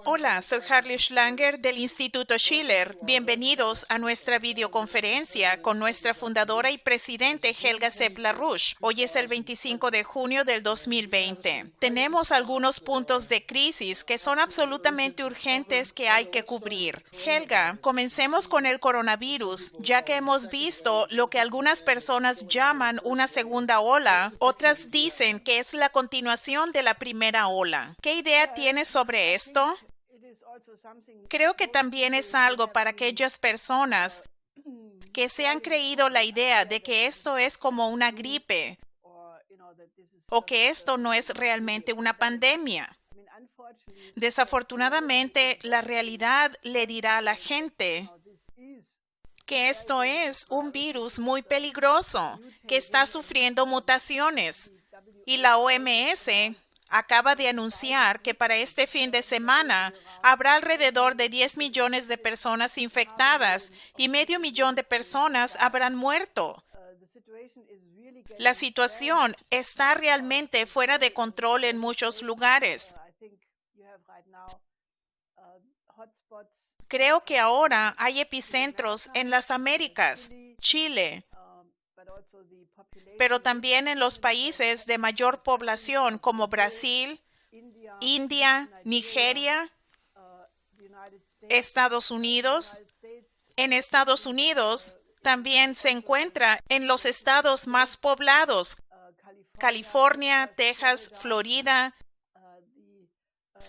Hola, soy Harley Schlanger del Instituto Schiller. Bienvenidos a nuestra videoconferencia con nuestra fundadora y presidente Helga Sepp-LaRouche. Hoy es el 25 de junio del 2020. Tenemos algunos puntos de crisis que son absolutamente urgentes que hay que cubrir. Helga, comencemos con el coronavirus, ya que hemos visto lo que algunas personas llaman una segunda ola, otras dicen que es la continuación de la primera ola. ¿Qué idea tienes sobre esto? Creo que también es algo para aquellas personas que se han creído la idea de que esto es como una gripe o que esto no es realmente una pandemia. Desafortunadamente, la realidad le dirá a la gente que esto es un virus muy peligroso, que está sufriendo mutaciones. Y la OMS acaba de anunciar que para este fin de semana habrá alrededor de 10 millones de personas infectadas y medio millón de personas habrán muerto. La situación está realmente fuera de control en muchos lugares. Creo que ahora hay epicentros en las Américas, Chile, pero también en los países de mayor población como Brasil, India, Nigeria, Estados Unidos. En Estados Unidos también se encuentra en los estados más poblados, California, Texas, Florida.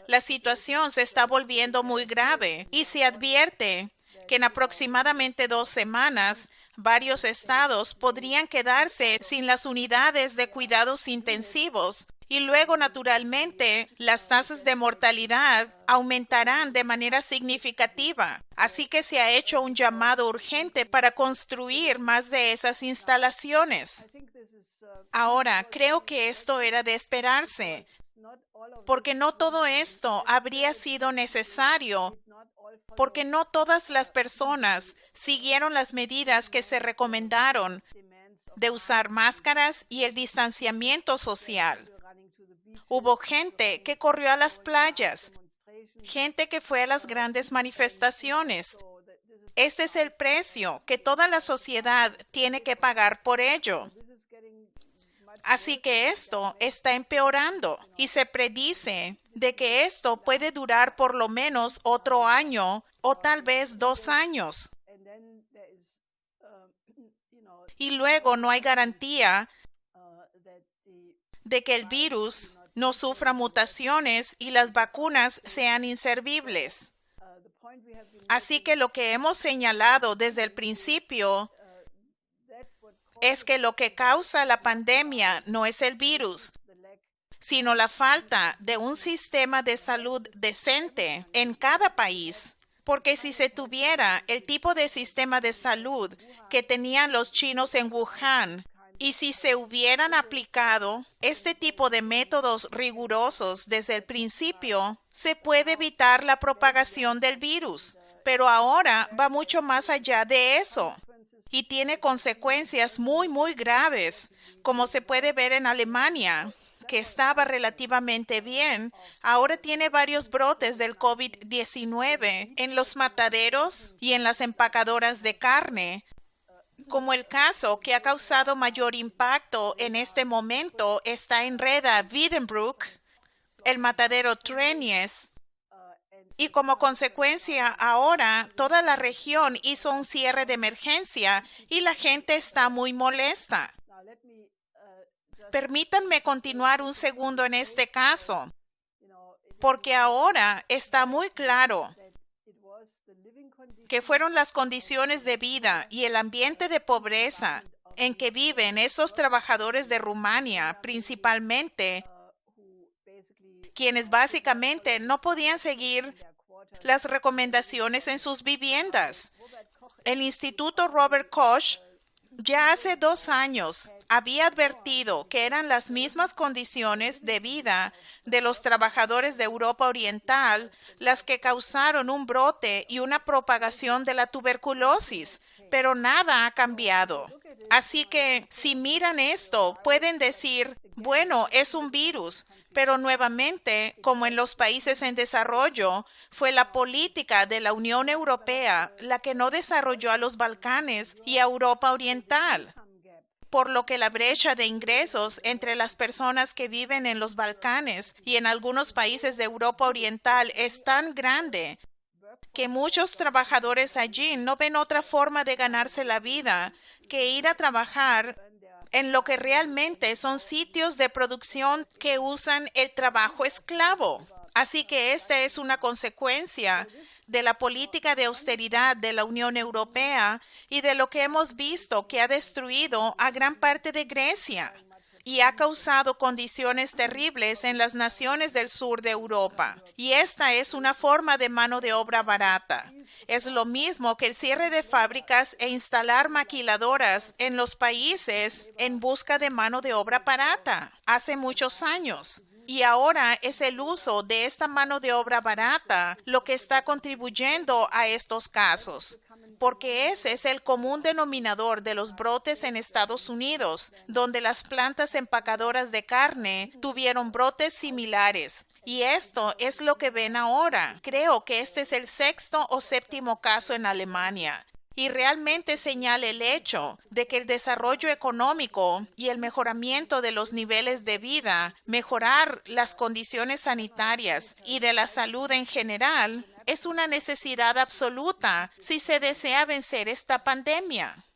La situación se está volviendo muy grave y se advierte que en aproximadamente 2 semanas varios estados podrían quedarse sin las unidades de cuidados intensivos y luego, naturalmente, las tasas de mortalidad aumentarán de manera significativa. Así que se ha hecho un llamado urgente para construir más de esas instalaciones. Ahora, creo que esto era de esperarse, porque no todo esto habría sido necesario, porque no todas las personas siguieron las medidas que se recomendaron de usar máscaras y el distanciamiento social. Hubo gente que corrió a las playas, gente que fue a las grandes manifestaciones. Este es el precio que toda la sociedad tiene que pagar por ello. Así que esto está empeorando y se predice de que esto puede durar por lo menos otro año o tal vez 2 años. Y luego no hay garantía de que el virus no sufra mutaciones y las vacunas sean inservibles. Así que lo que hemos señalado desde el principio es que lo que causa la pandemia no es el virus, sino la falta de un sistema de salud decente en cada país. Porque si se tuviera el tipo de sistema de salud que tenían los chinos en Wuhan, y si se hubieran aplicado este tipo de métodos rigurosos desde el principio, se puede evitar la propagación del virus. Pero ahora va mucho más allá de eso y tiene consecuencias muy, muy graves, como se puede ver en Alemania, que estaba relativamente bien. Ahora tiene varios brotes del COVID-19 en los mataderos y en las empacadoras de carne. Como el caso que ha causado mayor impacto en este momento está en Reda, Wiedenbrück, el matadero Trenies, y como consecuencia ahora toda la región hizo un cierre de emergencia y la gente está muy molesta. Permítanme continuar un segundo en este caso, porque ahora está muy claro que fueron las condiciones de vida y el ambiente de pobreza en que viven esos trabajadores de Rumania, principalmente, quienes básicamente no podían seguir las recomendaciones en sus viviendas. El Instituto Robert Koch ya hace 2 años había advertido que eran las mismas condiciones de vida de los trabajadores de Europa Oriental las que causaron un brote y una propagación de la tuberculosis, pero nada ha cambiado. Así que si miran esto, pueden decir, bueno, es un virus, pero nuevamente, como en los países en desarrollo, fue la política de la Unión Europea la que no desarrolló a los Balcanes y a Europa Oriental, por lo que la brecha de ingresos entre las personas que viven en los Balcanes y en algunos países de Europa Oriental es tan grande que muchos trabajadores allí no ven otra forma de ganarse la vida que ir a trabajar en lo que realmente son sitios de producción que usan el trabajo esclavo. Así que esta es una consecuencia de la política de austeridad de la Unión Europea y de lo que hemos visto que ha destruido a gran parte de Grecia y ha causado condiciones terribles en las naciones del sur de Europa. Y esta es una forma de mano de obra barata. Es lo mismo que el cierre de fábricas e instalar maquiladoras en los países en busca de mano de obra barata hace muchos años. Y ahora es el uso de esta mano de obra barata lo que está contribuyendo a estos casos, porque ese es el común denominador de los brotes en Estados Unidos, donde las plantas empacadoras de carne tuvieron brotes similares. Y esto es lo que ven ahora. Creo que este es el 6º o 7º caso en Alemania. Y realmente señala el hecho de que el desarrollo económico y el mejoramiento de los niveles de vida, mejorar las condiciones sanitarias y de la salud en general, es una necesidad absoluta si se desea vencer esta pandemia.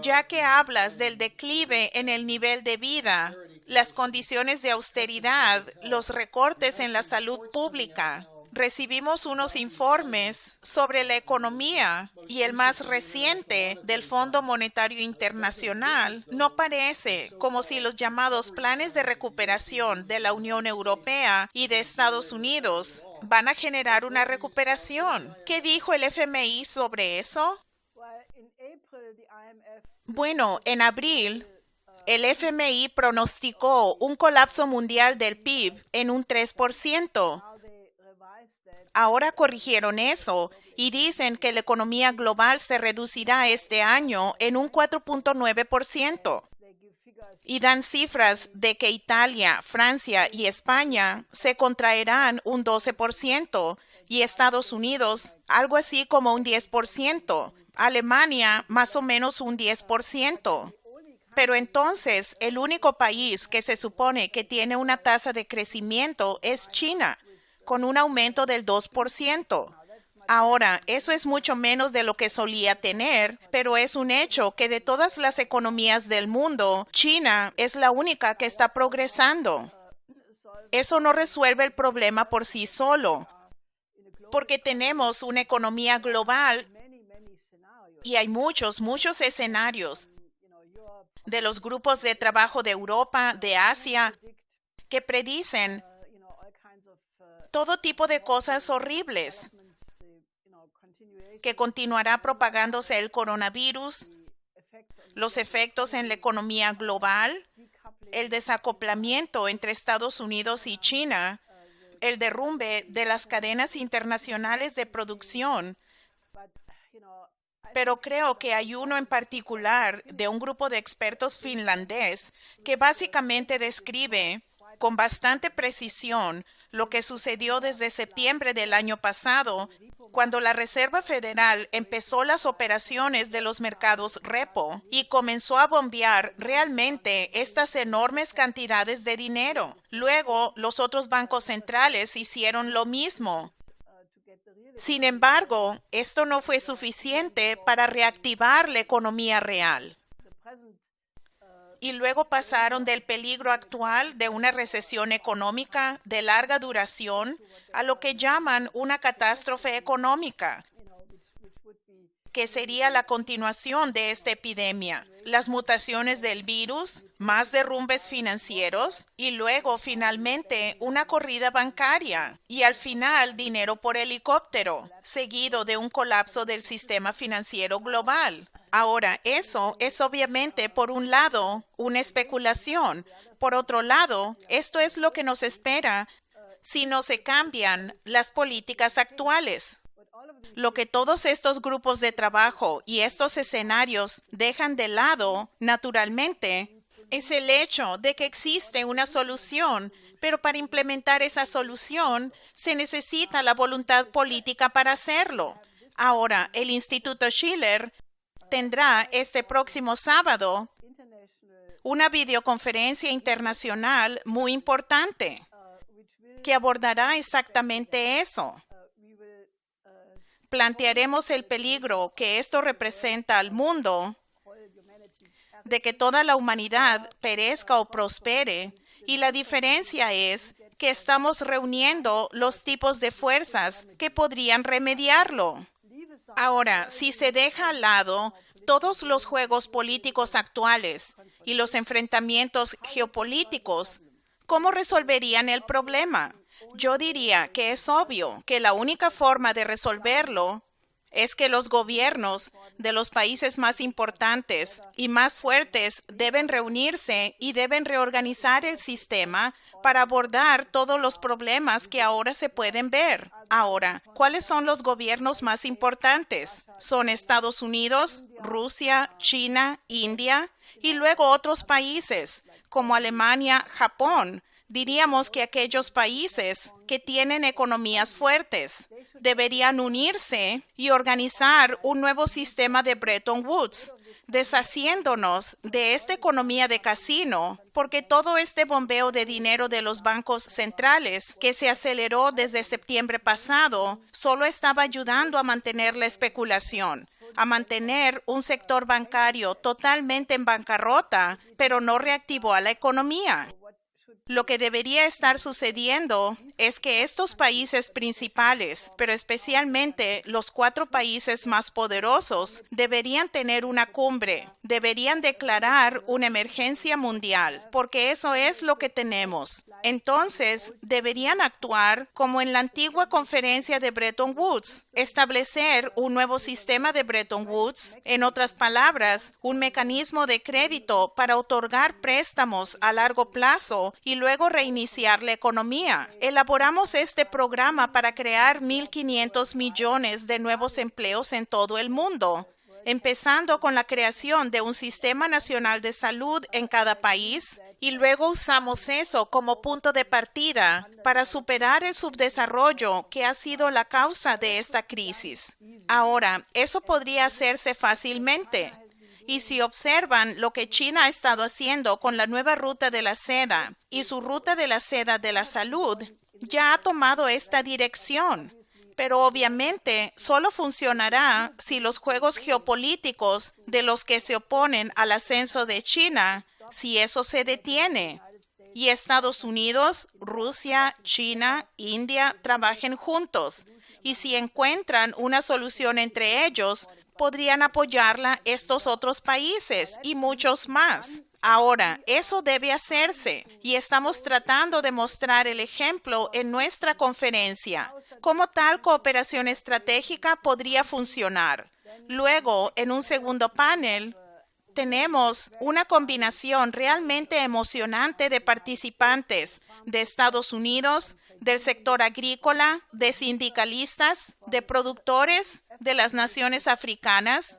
Ya que hablas del declive en el nivel de vida, las condiciones de austeridad, los recortes en la salud pública, recibimos unos informes sobre la economía y el más reciente del Fondo Monetario Internacional no parece como si los llamados planes de recuperación de la Unión Europea y de Estados Unidos van a generar una recuperación. ¿Qué dijo el FMI sobre eso? Bueno, en abril, el FMI pronosticó un colapso mundial del PIB en un 3%. Ahora corrigieron eso y dicen que la economía global se reducirá este año en un 4.9%. Y dan cifras de que Italia, Francia y España se contraerán un 12% y Estados Unidos algo así como un 10%. Alemania más o menos un 10%. Pero entonces el único país que se supone que tiene una tasa de crecimiento es China, con un aumento del 2%. Ahora, eso es mucho menos de lo que solía tener, pero es un hecho que de todas las economías del mundo, China es la única que está progresando. Eso no resuelve el problema por sí solo, porque tenemos una economía global y hay muchos escenarios de los grupos de trabajo de Europa, de Asia, que predicen todo tipo de cosas horribles, que continuará propagándose el coronavirus, los efectos en la economía global, el desacoplamiento entre Estados Unidos y China, el derrumbe de las cadenas internacionales de producción. Pero creo que hay uno en particular de un grupo de expertos finlandés que básicamente describe con bastante precisión lo que sucedió desde septiembre del año pasado, cuando la Reserva Federal empezó las operaciones de los mercados repo y comenzó a bombear realmente estas enormes cantidades de dinero. Luego, los otros bancos centrales hicieron lo mismo. Sin embargo, esto no fue suficiente para reactivar la economía real. Y luego pasaron del peligro actual de una recesión económica de larga duración a lo que llaman una catástrofe económica, que sería la continuación de esta epidemia. Las mutaciones del virus, más derrumbes financieros y luego finalmente una corrida bancaria y al final dinero por helicóptero, seguido de un colapso del sistema financiero global. Ahora, eso es obviamente, por un lado, una especulación. Por otro lado, esto es lo que nos espera si no se cambian las políticas actuales. Lo que todos estos grupos de trabajo y estos escenarios dejan de lado, naturalmente, es el hecho de que existe una solución, pero para implementar esa solución se necesita la voluntad política para hacerlo. Ahora, el Instituto Schiller tendrá este próximo sábado una videoconferencia internacional muy importante que abordará exactamente eso. Plantearemos el peligro que esto representa al mundo de que toda la humanidad perezca o prospere, y la diferencia es que estamos reuniendo los tipos de fuerzas que podrían remediarlo. Ahora, si se deja al lado todos los juegos políticos actuales y los enfrentamientos geopolíticos, ¿cómo resolverían el problema? Yo diría que es obvio que la única forma de resolverlo es que los gobiernos de los países más importantes y más fuertes deben reunirse y deben reorganizar el sistema para abordar todos los problemas que ahora se pueden ver. Ahora, ¿cuáles son los gobiernos más importantes? Son Estados Unidos, Rusia, China, India y luego otros países como Alemania, Japón. Diríamos que aquellos países que tienen economías fuertes deberían unirse y organizar un nuevo sistema de Bretton Woods, deshaciéndonos de esta economía de casino, porque todo este bombeo de dinero de los bancos centrales que se aceleró desde septiembre pasado solo estaba ayudando a mantener la especulación, a mantener un sector bancario totalmente en bancarrota, pero no reactivó a la economía. Lo que debería estar sucediendo es que estos países principales, pero especialmente los 4 países más poderosos, deberían tener una cumbre, deberían declarar una emergencia mundial, porque eso es lo que tenemos. Entonces, deberían actuar como en la antigua conferencia de Bretton Woods, establecer un nuevo sistema de Bretton Woods, en otras palabras, un mecanismo de crédito para otorgar préstamos a largo plazo y luego reiniciar la economía. Elaboramos este programa para crear 1.500 millones de nuevos empleos en todo el mundo, empezando con la creación de un sistema nacional de salud en cada país, y luego usamos eso como punto de partida para superar el subdesarrollo que ha sido la causa de esta crisis. Ahora, eso podría hacerse fácilmente. Y si observan lo que China ha estado haciendo con la nueva ruta de la seda y su ruta de la seda de la salud, ya ha tomado esta dirección. Pero obviamente solo funcionará si los juegos geopolíticos de los que se oponen al ascenso de China, si eso se detiene, y Estados Unidos, Rusia, China, India trabajen juntos, y si encuentran una solución entre ellos, podrían apoyarla estos otros países y muchos más. Ahora, eso debe hacerse y estamos tratando de mostrar el ejemplo en nuestra conferencia, cómo tal cooperación estratégica podría funcionar. Luego, en un segundo panel, tenemos una combinación realmente emocionante de participantes de Estados Unidos, del sector agrícola, de sindicalistas, de productores de las naciones africanas,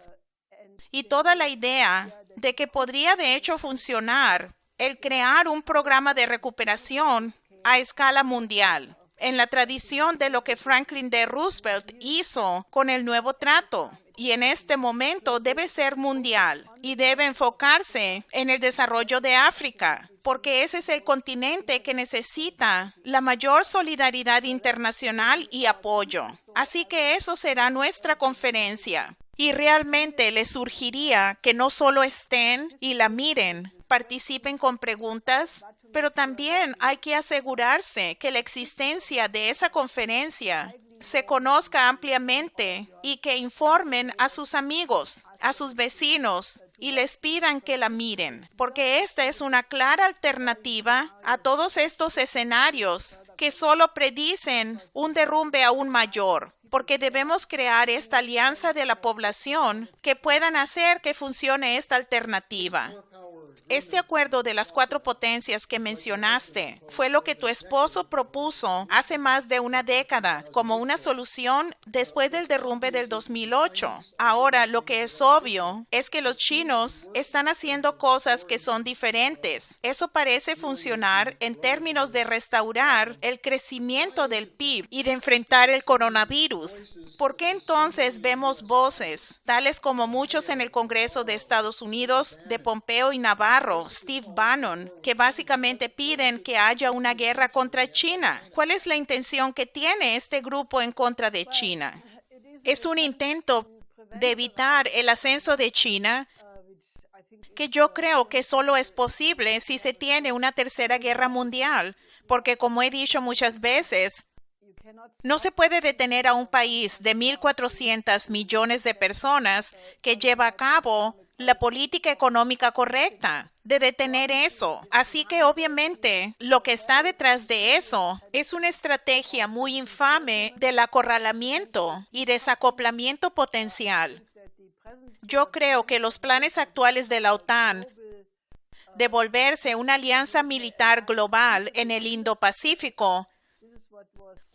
y toda la idea de que podría de hecho funcionar el crear un programa de recuperación a escala mundial, en la tradición de lo que Franklin D. Roosevelt hizo con el nuevo trato. Y en este momento debe ser mundial y debe enfocarse en el desarrollo de África, porque ese es el continente que necesita la mayor solidaridad internacional y apoyo. Así que eso será nuestra conferencia. Y realmente les surgiría que no solo estén y la miren, participen con preguntas, pero también hay que asegurarse que la existencia de esa conferencia se conozca ampliamente y que informen a sus amigos, a sus vecinos y les pidan que la miren, porque esta es una clara alternativa a todos estos escenarios que solo predicen un derrumbe aún mayor, porque debemos crear esta alianza de la población que puedan hacer que funcione esta alternativa. Este acuerdo de las 4 potencias que mencionaste fue lo que tu esposo propuso hace más de una década como una solución después del derrumbe del 2008. Ahora, lo que es obvio es que los chinos están haciendo cosas que son diferentes. Eso parece funcionar en términos de restaurar el crecimiento del PIB y de enfrentar el coronavirus. ¿Por qué entonces vemos voces, tales como muchos en el Congreso de Estados Unidos, de Pompeo y Navarro, Steve Bannon, que básicamente piden que haya una guerra contra China? ¿Cuál es la intención que tiene este grupo en contra de China? Es un intento de evitar el ascenso de China, que yo creo que solo es posible si se tiene una tercera guerra mundial, porque como he dicho muchas veces, no se puede detener a un país de 1.400 millones de personas que lleva a cabo la política económica correcta, de detener eso. Así que obviamente lo que está detrás de eso es una estrategia muy infame del acorralamiento y desacoplamiento potencial. Yo creo que los planes actuales de la OTAN de volverse una alianza militar global en el Indo-Pacífico,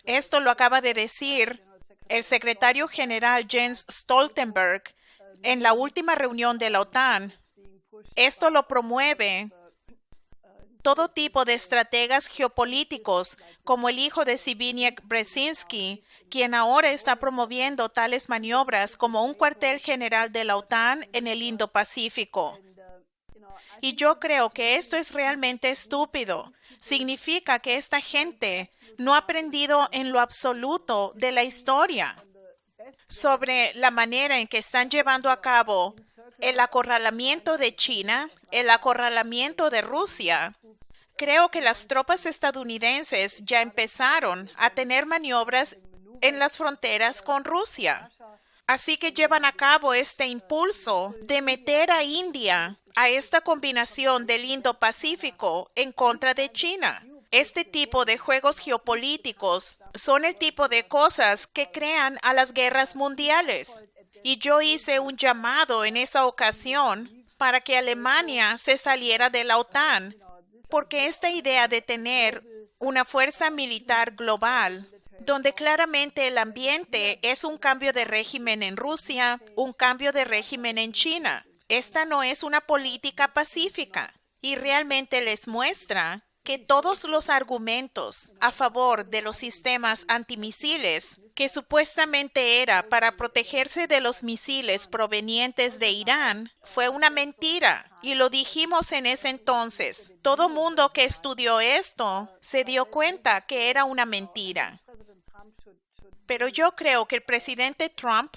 esto lo acaba de decir el secretario general Jens Stoltenberg en la última reunión de la OTAN. Esto lo promueve todo tipo de estrategas geopolíticos, como el hijo de Zbigniew Brzezinski, quien ahora está promoviendo tales maniobras como un cuartel general de la OTAN en el Indo-Pacífico. Y yo creo que esto es realmente estúpido. Significa que esta gente no ha aprendido en lo absoluto de la historia sobre la manera en que están llevando a cabo el acorralamiento de China, el acorralamiento de Rusia. Creo que las tropas estadounidenses ya empezaron a tener maniobras en las fronteras con Rusia. Así que llevan a cabo este impulso de meter a India a esta combinación del Indo-Pacífico en contra de China. Este tipo de juegos geopolíticos son el tipo de cosas que crean a las guerras mundiales. Y yo hice un llamado en esa ocasión para que Alemania se saliera de la OTAN, porque esta idea de tener una fuerza militar global, donde claramente el ambiente es un cambio de régimen en Rusia, un cambio de régimen en China. Esta no es una política pacífica y realmente les muestra que todos los argumentos a favor de los sistemas antimisiles, que supuestamente era para protegerse de los misiles provenientes de Irán, fue una mentira. Y lo dijimos en ese entonces. Todo mundo que estudió esto se dio cuenta que era una mentira. Pero yo creo que el presidente Trump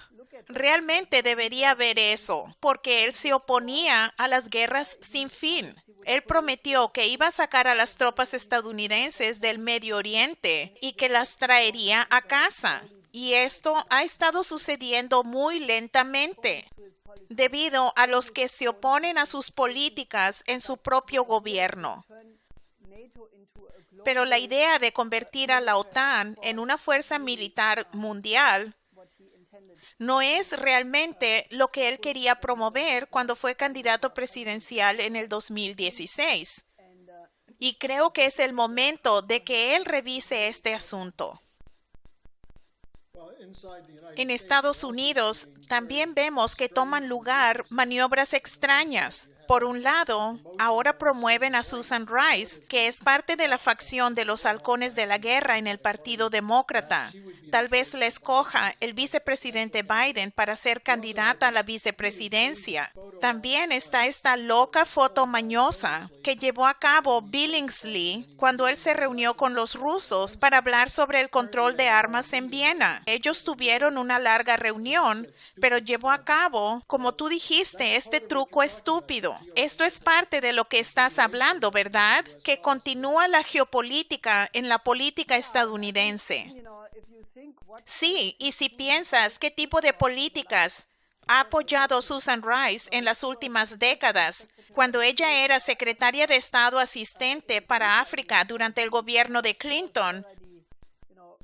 realmente debería ver eso, porque él se oponía a las guerras sin fin. Él prometió que iba a sacar a las tropas estadounidenses del Medio Oriente y que las traería a casa. Y esto ha estado sucediendo muy lentamente, debido a los que se oponen a sus políticas en su propio gobierno. Pero la idea de convertir a la OTAN en una fuerza militar mundial no es realmente lo que él quería promover cuando fue candidato presidencial en el 2016. Y creo que es el momento de que él revise este asunto. En Estados Unidos también vemos que toman lugar maniobras extrañas. Por un lado, ahora promueven a Susan Rice, que es parte de la facción de los halcones de la guerra en el Partido Demócrata. Tal vez la escoja el vicepresidente Biden para ser candidata a la vicepresidencia. También está esta loca foto mañosa que llevó a cabo Billingsley cuando él se reunió con los rusos para hablar sobre el control de armas en Viena. Ellos tuvieron una larga reunión, pero llevó a cabo, como tú dijiste, este truco estúpido. Esto es parte de lo que estás hablando, ¿verdad? Que continúa la geopolítica en la política estadounidense. Sí, y si piensas qué tipo de políticas ha apoyado Susan Rice en las últimas décadas, cuando ella era secretaria de Estado asistente para África durante el gobierno de Clinton,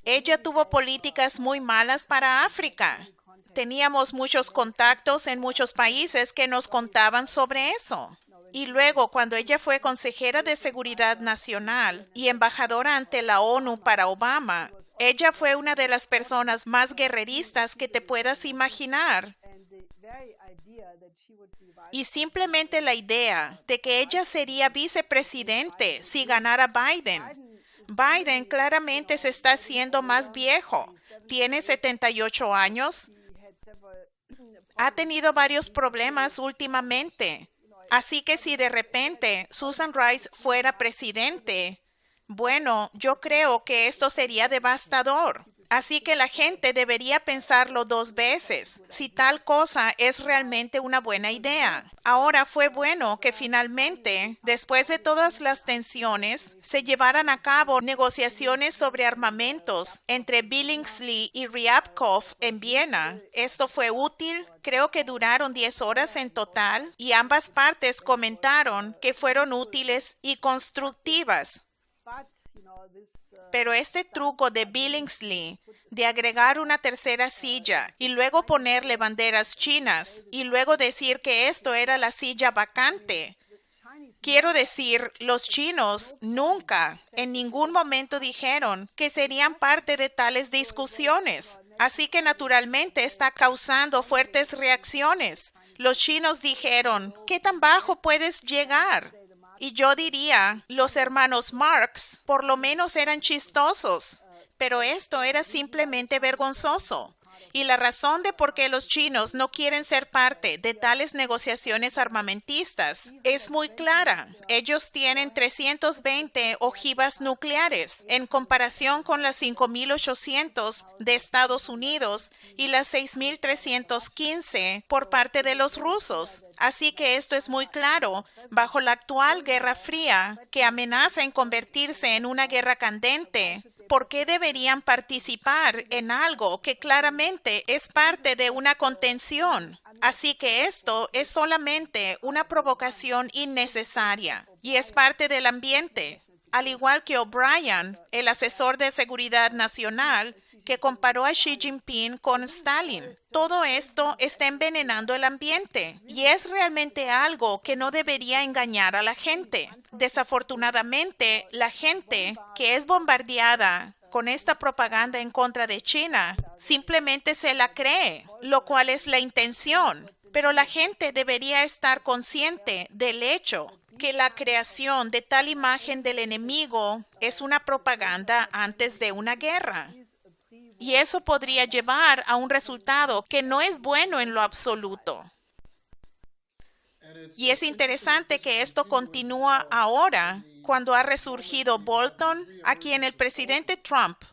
ella tuvo políticas muy malas para África. Teníamos muchos contactos en muchos países que nos contaban sobre eso. Y luego, cuando ella fue consejera de Seguridad Nacional y embajadora ante la ONU para Obama, ella fue una de las personas más guerreristas que te puedas imaginar. Y simplemente la idea de que ella sería vicepresidente si ganara Biden. Biden claramente se está haciendo más viejo. Tiene 78 años. Ha tenido varios problemas últimamente. Así que si de repente Susan Rice fuera presidente, bueno, yo creo que esto sería devastador. Así que la gente debería pensarlo 2 veces, si tal cosa es realmente una buena idea. Ahora fue bueno que finalmente, después de todas las tensiones, se llevaran a cabo negociaciones sobre armamentos entre Billingsley y Ryabkov en Viena. Esto fue útil, creo que duraron 10 horas en total, y ambas partes comentaron que fueron útiles y constructivas. Pero este truco de Billingsley de agregar una tercera silla y luego ponerle banderas chinas y luego decir que esto era la silla vacante. Quiero decir, los chinos nunca, en ningún momento dijeron que serían parte de tales discusiones. Así que naturalmente está causando fuertes reacciones. Los chinos dijeron, ¿qué tan bajo puedes llegar? Y yo diría, los hermanos Marx por lo menos eran chistosos, pero esto era simplemente vergonzoso. Y la razón de por qué los chinos no quieren ser parte de tales negociaciones armamentistas es muy clara. Ellos tienen 320 ojivas nucleares en comparación con las 5.800 de Estados Unidos y las 6.315 por parte de los rusos. Así que esto es muy claro, bajo la actual Guerra Fría, que amenaza en convertirse en una guerra candente. ¿Por qué deberían participar en algo que claramente es parte de una contención? Así que esto es solamente una provocación innecesaria y es parte del ambiente. Al igual que O'Brien, el asesor de seguridad nacional, que comparó a Xi Jinping con Stalin. Todo esto está envenenando el ambiente y es realmente algo que no debería engañar a la gente. Desafortunadamente, la gente que es bombardeada con esta propaganda en contra de China simplemente se la cree, lo cual es la intención. Pero la gente debería estar consciente del hecho que la creación de tal imagen del enemigo es una propaganda antes de una guerra. Y eso podría llevar a un resultado que no es bueno en lo absoluto. Y es interesante que esto continúa ahora, cuando ha resurgido Bolton, a quien el presidente Trump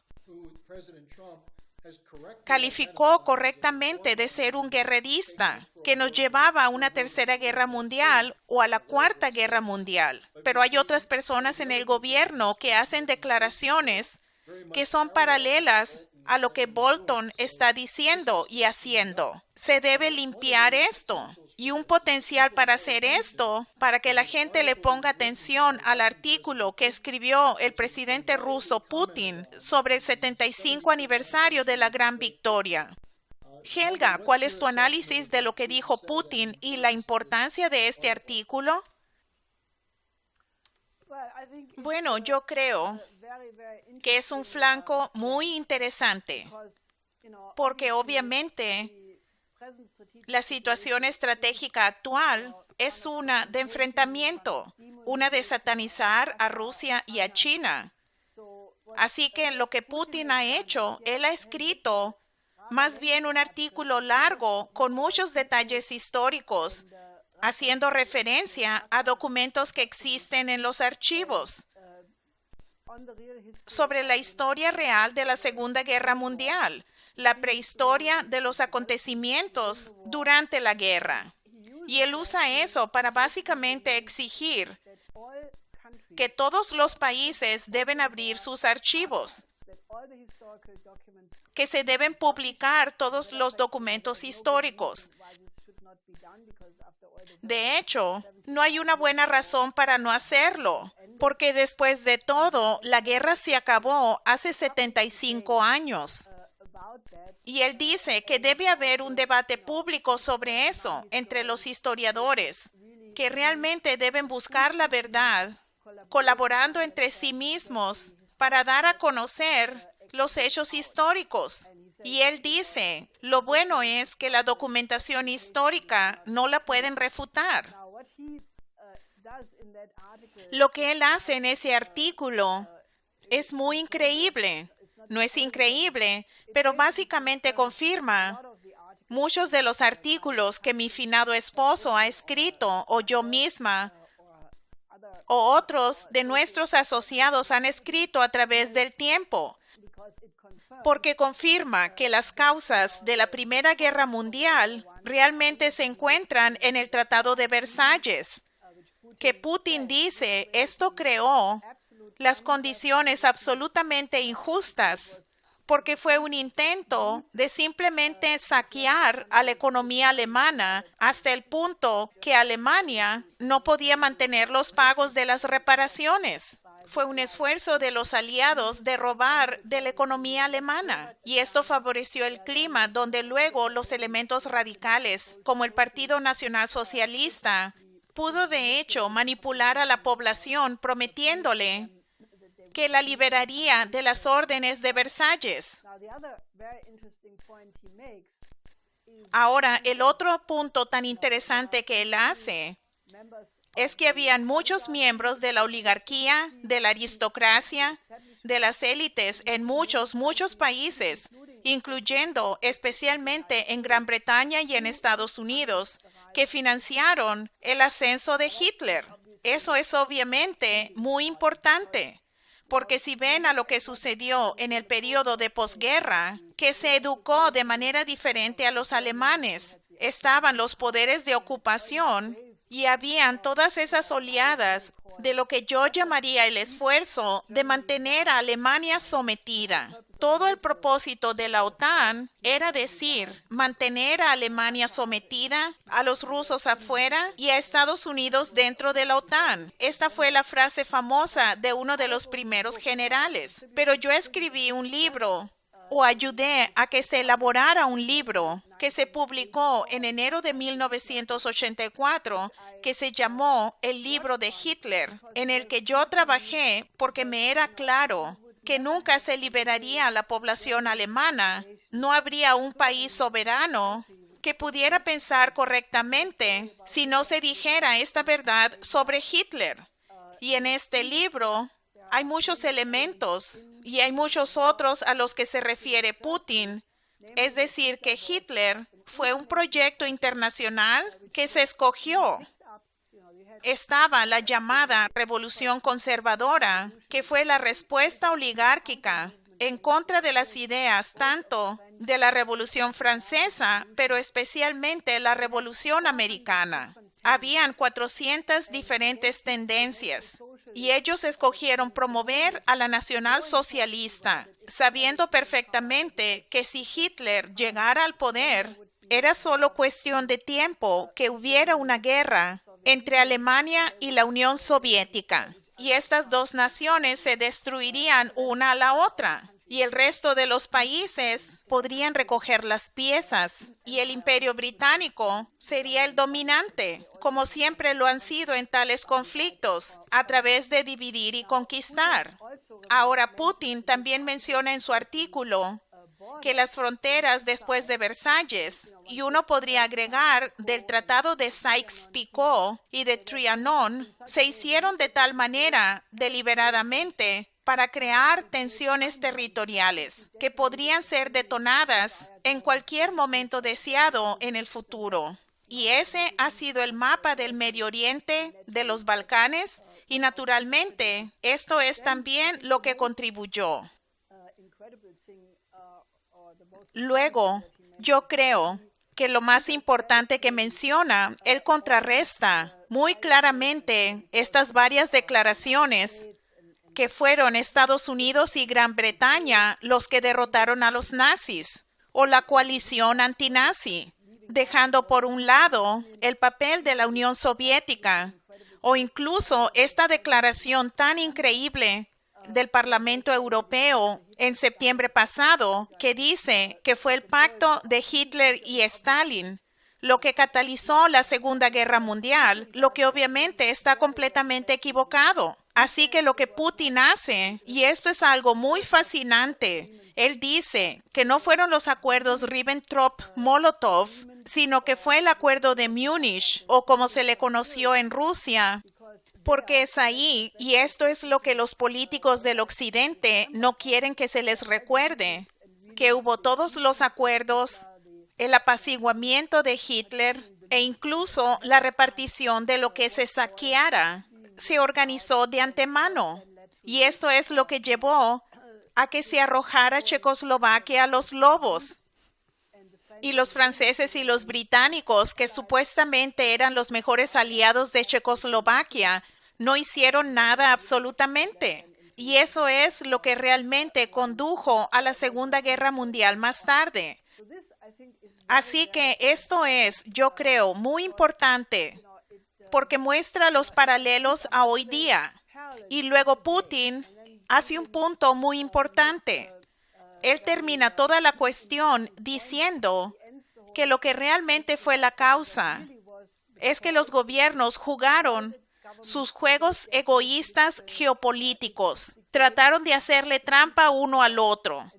calificó correctamente de ser un guerrerista, que nos llevaba a una tercera guerra mundial o a la cuarta guerra mundial. Pero hay otras personas en el gobierno que hacen declaraciones que son paralelas a lo que Bolton está diciendo y haciendo. Se debe limpiar esto. Y un potencial para hacer esto, para que la gente le ponga atención al artículo que escribió el presidente ruso Putin sobre el 75 aniversario de la Gran Victoria. Helga, ¿cuál es tu análisis de lo que dijo Putin y la importancia de este artículo? Bueno, yo creo que es un flanco muy interesante, porque obviamente la situación estratégica actual es una de enfrentamiento, una de satanizar a Rusia y a China. Así que lo que Putin ha hecho, él ha escrito más bien un artículo largo con muchos detalles históricos, haciendo referencia a documentos que existen en los archivos sobre la historia real de la Segunda Guerra Mundial, la prehistoria de los acontecimientos durante la guerra. Y él usa eso para básicamente exigir que todos los países deben abrir sus archivos, que se deben publicar todos los documentos históricos. De hecho, no hay una buena razón para no hacerlo, porque después de todo, la guerra se acabó hace 75 años. Y él dice que debe haber un debate público sobre eso entre los historiadores. que realmente deben buscar la verdad, colaborando entre sí mismos para dar a conocer los hechos históricos. Y él dice, lo bueno es que la documentación histórica no la pueden refutar. Lo que él hace en ese artículo es muy increíble. No es increíble, pero básicamente confirma muchos de los artículos que mi finado esposo ha escrito, o yo misma, o otros de nuestros asociados han escrito a través del tiempo, porque confirma que las causas de la Primera Guerra Mundial realmente se encuentran en el Tratado de Versalles, que Putin dice esto creó las condiciones absolutamente injustas, porque fue un intento de simplemente saquear a la economía alemana hasta el punto que Alemania no podía mantener los pagos de las reparaciones. Fue un esfuerzo de los aliados de robar de la economía alemana, y esto favoreció el clima donde luego los elementos radicales, como el Partido Nacional Socialista, pudo de hecho manipular a la población prometiéndole que la liberaría de las órdenes de Versalles. Ahora, el otro punto tan interesante que él hace es que habían muchos miembros de la oligarquía, de la aristocracia, de las élites en muchos países, incluyendo especialmente en Gran Bretaña y en Estados Unidos, que financiaron el ascenso de Hitler. Eso es obviamente muy importante, porque si ven a lo que sucedió en el periodo de posguerra, que se educó de manera diferente a los alemanes, estaban los poderes de ocupación y habían todas esas oleadas de lo que yo llamaría el esfuerzo de mantener a Alemania sometida. Todo el propósito de la OTAN era decir, mantener a Alemania sometida, a los rusos afuera y a Estados Unidos dentro de la OTAN. Esta fue la frase famosa de uno de los primeros generales. Pero yo escribí un libro, o ayudé a que se elaborara un libro que se publicó en enero de 1984, que se llamó El Libro de Hitler, en el que yo trabajé porque me era claro que nunca se liberaría a la población alemana. No habría un país soberano que pudiera pensar correctamente si no se dijera esta verdad sobre Hitler. Y en este libro hay muchos elementos y hay muchos otros a los que se refiere Putin. Es decir, que Hitler fue un proyecto internacional que se escogió. Estaba la llamada Revolución Conservadora, que fue la respuesta oligárquica en contra de las ideas tanto de la Revolución Francesa, pero especialmente la Revolución Americana. Habían 400 diferentes tendencias y ellos escogieron promover a la nacional socialista, sabiendo perfectamente que si Hitler llegara al poder, era solo cuestión de tiempo que hubiera una guerra entre Alemania y la Unión Soviética, y estas dos naciones se destruirían una a la otra, y el resto de los países podrían recoger las piezas, y el Imperio Británico sería el dominante, como siempre lo han sido en tales conflictos, a través de dividir y conquistar. Ahora, Putin también menciona en su artículo que las fronteras después de Versalles, y uno podría agregar del Tratado de Sykes-Picot y de Trianon, se hicieron de tal manera deliberadamente para crear tensiones territoriales que podrían ser detonadas en cualquier momento deseado en el futuro. Y ese ha sido el mapa del Medio Oriente, de los Balcanes, y naturalmente esto es también lo que contribuyó. Luego, yo creo que lo más importante que menciona, él contrarresta muy claramente estas varias declaraciones que fueron Estados Unidos y Gran Bretaña los que derrotaron a los nazis, o la coalición antinazi, dejando por un lado el papel de la Unión Soviética, o incluso esta declaración tan increíble del Parlamento Europeo en septiembre pasado, que dice que fue el pacto de Hitler y Stalin lo que catalizó la Segunda Guerra Mundial, lo que obviamente está completamente equivocado. Así que lo que Putin hace, y esto es algo muy fascinante, él dice que no fueron los acuerdos Ribbentrop-Molotov, sino que fue el acuerdo de Múnich, o como se le conoció en Rusia, porque es ahí, y esto es lo que los políticos del Occidente no quieren que se les recuerde, que hubo todos los acuerdos, el apaciguamiento de Hitler e incluso la repartición de lo que se saqueara. Se organizó de antemano. Y esto es lo que llevó a que se arrojara Checoslovaquia a los lobos. Y los franceses y los británicos, que supuestamente eran los mejores aliados de Checoslovaquia, no hicieron nada absolutamente. Y eso es lo que realmente condujo a la Segunda Guerra Mundial más tarde. Así que esto es, yo creo, muy importante porque muestra los paralelos a hoy día. Y luego Putin hace un punto muy importante. Él termina toda la cuestión diciendo que lo que realmente fue la causa es que los gobiernos jugaron sus juegos egoístas geopolíticos. Trataron de hacerle trampa uno al otro.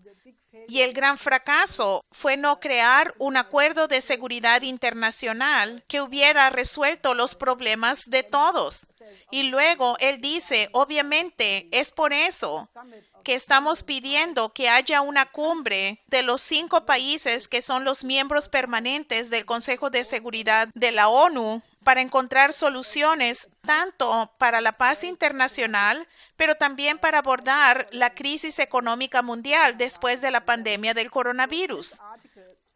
Y el gran fracaso fue no crear un acuerdo de seguridad internacional que hubiera resuelto los problemas de todos. Y luego él dice, obviamente, es por eso que estamos pidiendo que haya una cumbre de los 5 países que son los miembros permanentes del Consejo de Seguridad de la ONU para encontrar soluciones tanto para la paz internacional, pero también para abordar la crisis económica mundial después de la pandemia del coronavirus.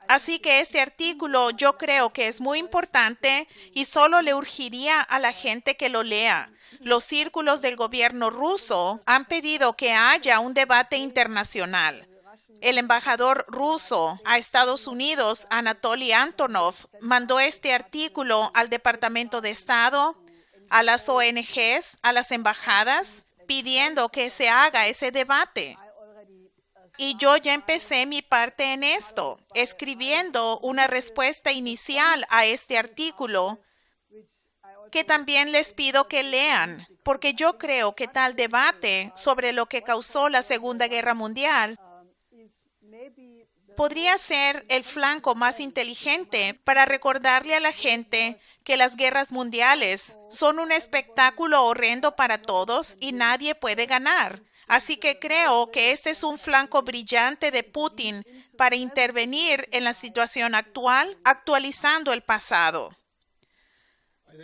Así que este artículo yo creo que es muy importante y solo le urgiría a la gente que lo lea. Los círculos del gobierno ruso han pedido que haya un debate internacional. El embajador ruso a Estados Unidos, Anatoly Antonov, mandó este artículo al Departamento de Estado, a las ONGs, a las embajadas, pidiendo que se haga ese debate. Y yo ya empecé mi parte en esto, escribiendo una respuesta inicial a este artículo, que también les pido que lean, porque yo creo que tal debate sobre lo que causó la Segunda Guerra Mundial podría ser el flanco más inteligente para recordarle a la gente que las guerras mundiales son un espectáculo horrendo para todos y nadie puede ganar. Así que creo que este es un flanco brillante de Putin para intervenir en la situación actual, actualizando el pasado.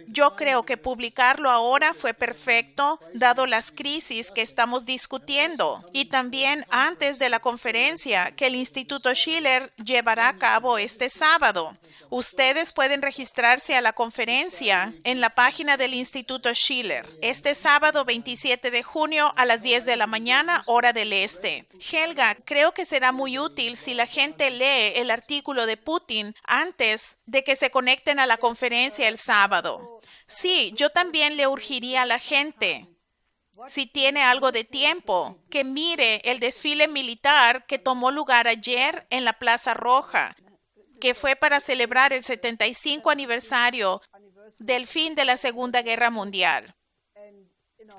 Yo creo que publicarlo ahora fue perfecto, dado las crisis que estamos discutiendo, y también antes de la conferencia que el Instituto Schiller llevará a cabo este sábado. Ustedes pueden registrarse a la conferencia en la página del Instituto Schiller, este sábado 27 de junio a las 10 de la mañana, hora del este. Helga, creo que será muy útil si la gente lee el artículo de Putin antes de que se conecten a la conferencia el sábado. Sí, yo también le urgiría a la gente, si tiene algo de tiempo, que mire el desfile militar que tomó lugar ayer en la Plaza Roja, que fue para celebrar el 75 aniversario del fin de la Segunda Guerra Mundial.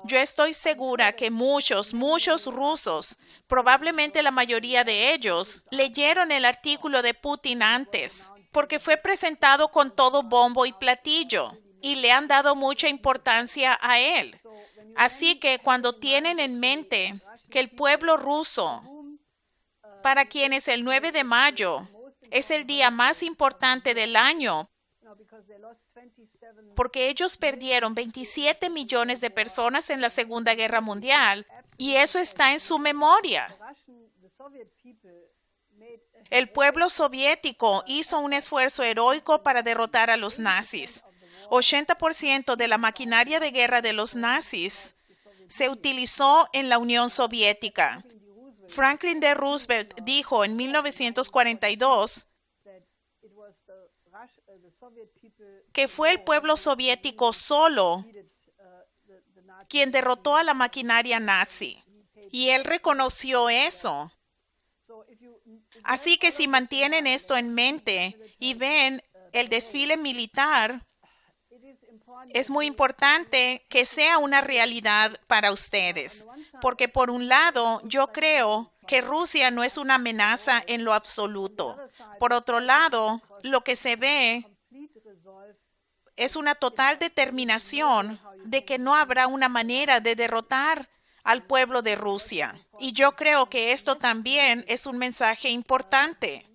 Yo estoy segura que muchos rusos, probablemente la mayoría de ellos, leyeron el artículo de Putin antes, porque fue presentado con todo bombo y platillo, y le han dado mucha importancia a él. Así que cuando tienen en mente que el pueblo ruso, para quienes el 9 de mayo es el día más importante del año, porque ellos perdieron 27 millones de personas en la Segunda Guerra Mundial, y eso está en su memoria. El pueblo soviético hizo un esfuerzo heroico para derrotar a los nazis. 80% de la maquinaria de guerra de los nazis se utilizó en la Unión Soviética. Franklin D. Roosevelt dijo en 1942 que fue el pueblo soviético solo quien derrotó a la maquinaria nazi. Y él reconoció eso. Así que si mantienen esto en mente y ven el desfile militar es muy importante que sea una realidad para ustedes, porque por un lado, yo creo que Rusia no es una amenaza en lo absoluto. Por otro lado, lo que se ve es una total determinación de que no habrá una manera de derrotar al pueblo de Rusia. Y yo creo que esto también es un mensaje importante.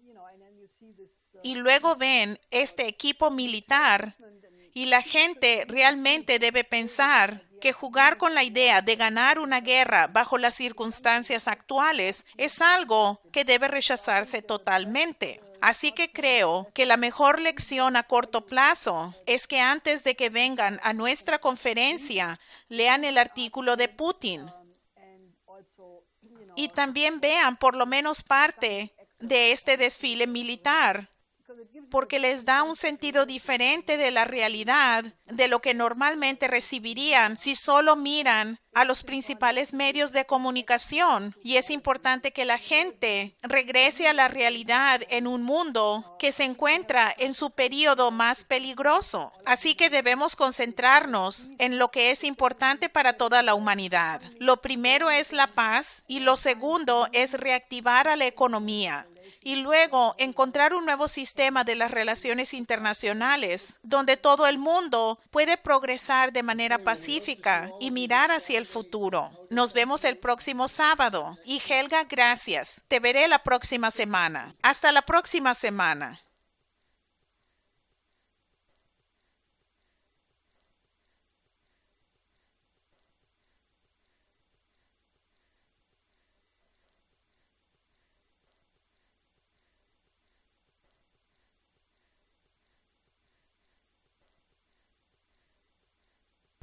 Y luego ven este equipo militar y la gente realmente debe pensar que jugar con la idea de ganar una guerra bajo las circunstancias actuales es algo que debe rechazarse totalmente. Así que creo que la mejor lección a corto plazo es que antes de que vengan a nuestra conferencia, lean el artículo de Putin y también vean por lo menos parte de este desfile militar, porque les da un sentido diferente de la realidad de lo que normalmente recibirían si solo miran a los principales medios de comunicación. Y es importante que la gente regrese a la realidad en un mundo que se encuentra en su periodo más peligroso. Así que debemos concentrarnos en lo que es importante para toda la humanidad. Lo primero es la paz y lo segundo es reactivar a la economía. Y luego encontrar un nuevo sistema de las relaciones internacionales donde todo el mundo puede progresar de manera pacífica y mirar hacia el futuro. Nos vemos el próximo sábado. Y Helga, gracias. Te veré la próxima semana. Hasta la próxima semana.